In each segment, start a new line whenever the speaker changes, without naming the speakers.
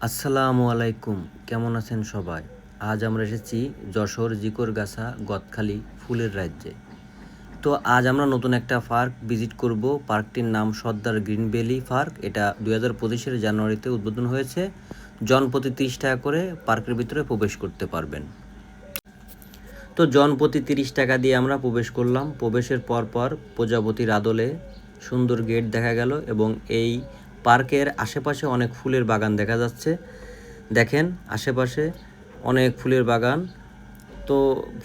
আসসালামু আলাইকুম, কেমন আছেন সবাই? আজ আমরা এসেছি যশোর জিকরগাছা গদখালি ফুলের রাজ্যে। তো আজ আমরা নতুন একটা পার্ক ভিজিট করব। পার্কটির নাম সর্দার গ্রিন ভ্যালি পার্ক। এটা 2025-এর জানুয়ারিতে উদ্বোধন হয়েছে। জনপ্রতি 30 টাকা করে পার্কের ভিতরে প্রবেশ করতে পারবেন। তো জনপ্রতি 30 টাকা দিয়ে আমরা প্রবেশ করলাম। প্রবেশের পর প্রজাপতির আদলে সুন্দর গেট দেখা গেল এবং এই পার্কের আশেপাশে অনেক ফুলের বাগান দেখা যাচ্ছে। দেখেন আশেপাশে অনেক ফুলের বাগান। তো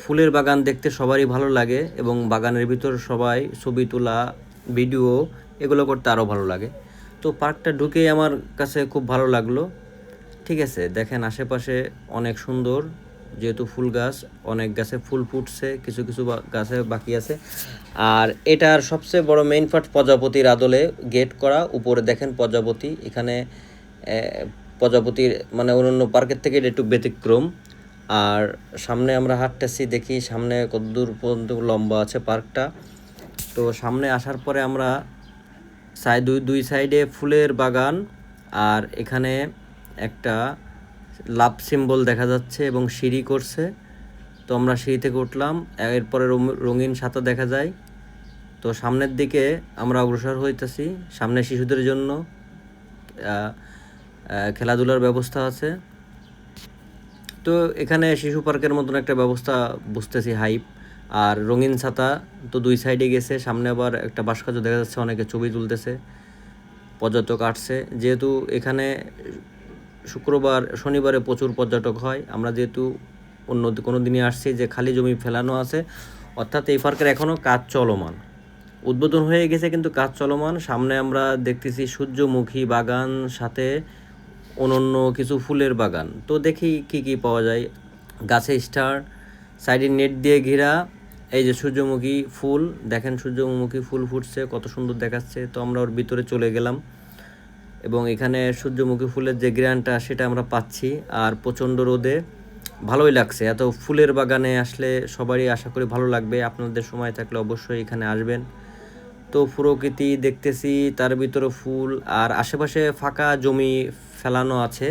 ফুলের বাগান দেখতে সবারই ভালো লাগে এবং বাগানের ভিতর সবাই ছবি তোলা, ভিডিও এগুলো করতে আরও ভালো লাগে। তো পার্কটা ঢুকেই আমার কাছে খুব ভালো লাগলো। ঠিক আছে, দেখেন আশেপাশে অনেক সুন্দর, যেহেতু ফুল গাছ, অনেক গাছে ফুল ফুটছে, কিছু কিছু গাছে বাকি আছে। আর এটার সবচেয়ে বড় মেইন পার্ট প্রজাপতির আদলে গেট করা। উপরে দেখেন প্রজাপতি, এখানে প্রজাপতির মানে অন্যান্য পার্কের থেকে এটা একটু ব্যতিক্রম। আর সামনে আমরা হাঁটতেছি, দেখি সামনে কতদূর পর্যন্ত লম্বা আছে পার্কটা। তো সামনে আসার পরে আমরা দুই সাইডে ফুলের বাগান, আর এখানে একটা লাভ সিম্বল দেখা যাচ্ছে এবং সিঁড়ি করছে। তো আমরা সিঁড়ি থেকে উঠলাম, এরপরে রঙিন ছাতা দেখা যায়। তো সামনের দিকে আমরা অগ্রসর হইতেছি। সামনে শিশুদের জন্য খেলাধুলার ব্যবস্থা আছে। তো এখানে শিশু পার্কের মতন একটা ব্যবস্থা বুঝতেছি, হাইপ। আর রঙিন ছাতা তো দুই সাইডে গেছে। সামনে আবার একটা ভাস্কর্য দেখা যাচ্ছে, অনেকে ছবি তুলতেছে, পর্যটক আসছে। যেহেতু এখানে শনিবারে প্রচুর পর্যটক হয়, আমরা যেহেতু অন্য কোনো দিনই আসছি, যে খালি জমি ফেলানো আছে, অর্থাৎ এই পার্কের এখনও কাজ চলমান। উদ্বোধন হয়ে গেছে কিন্তু কাজ চলমান। সামনে আমরা দেখতেছি সূর্যমুখী বাগান, সাথে অনন্য কিছু ফুলের বাগান। তো দেখি কি কি পাওয়া যায়। গাছে স্টার, সাইডে নেট দিয়ে ঘেরা। এই যে সূর্যমুখী ফুল, দেখেন সূর্যমুখী ফুল ফুটছে, কত সুন্দর দেখাচ্ছে। তো আমরা ওর ভিতরে চলে গেলাম এবং এখানে সূর্যমুখী ফুলের যে গ্রানটা সেটা আমরা পাচ্ছি। আর প্রচণ্ড রোদে ভালোই লাগছে। এত ফুলের বাগানে আসলে সবারই আশা করি ভালো লাগবে। আপনাদের সময় থাকলে অবশ্যই এখানে আসবেন। তো প্রকৃতি দেখতেছি, তার ভিতরে ফুল, আর আশেপাশে ফাঁকা জমি ফেলানো আছে।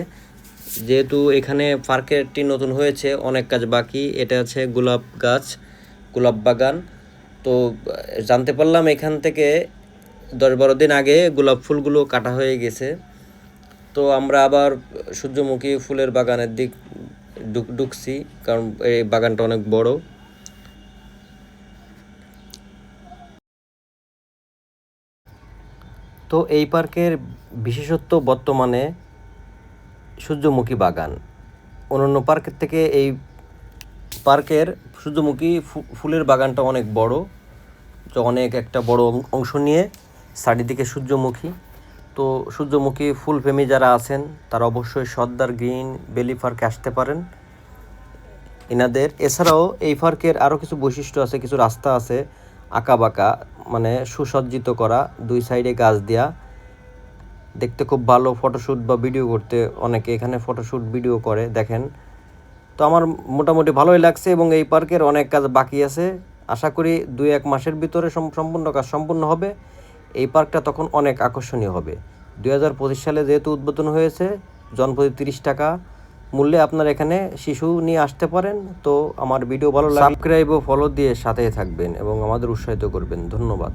যেহেতু এখানে পার্কেরটি নতুন হয়েছে, অনেক কাজ বাকি। এটা আছে গোলাপ গাছ, গোলাপ বাগান। তো জানতে পারলাম এখান থেকে 10-12 দিন আগে গোলাপ ফুলগুলো কাটা হয়ে গেছে। তো আমরা আবার সূর্যমুখী ফুলের বাগানের দিক ঢুকছি, কারণ এই বাগানটা অনেক বড়। তো এই পার্কের বিশেষত্ব বর্তমানে সূর্যমুখী বাগান। অন্যান্য পার্কের থেকে এই পার্কের সূর্যমুখী ফুলের বাগানটা অনেক বড়। তো অনেক একটা বড় অংশ নিয়ে চারিদিকে সূর্যমুখী। তো সূর্যমুখী ফুল প্রেমী যারা আছেন তারা অবশ্যই সর্দার গ্রিন ভ্যালি পার্কে আসতে পারেন এনাদের। এছাড়াও এই পার্কের আরও কিছু বৈশিষ্ট্য আছে, কিছু রাস্তা আছে আঁকা বাঁকা, মানে সুসজ্জিত করা, দুই সাইডে গাছ দেওয়া, দেখতে খুব ভালো। ফটোশ্যুট বা ভিডিও করতে অনেকে এখানে ফটোশ্যুট ভিডিও করে, দেখেন। তো আমার মোটামুটি ভালোই লাগছে এবং এই পার্কের অনেক কাজ বাকি আছে। আশা করি 2-1 মাসের ভিতরে সম্পূর্ণ কাজ সম্পূর্ণ হবে। এই পার্কটা তখন অনেক আকর্ষণীয় হবে। 2025 সালে যেহেতু উদ্বোধন হয়েছে, জনপ্রতি 30 টাকা মূল্যে আপনার এখানে শিশু নিয়ে আসতে পারেন। তো আমার ভিডিও ভালো লাগলে সাবস্ক্রাইব ও ফলো দিয়ে সাথে থাকবেন এবং আমাদের উৎসাহিত করবেন। ধন্যবাদ।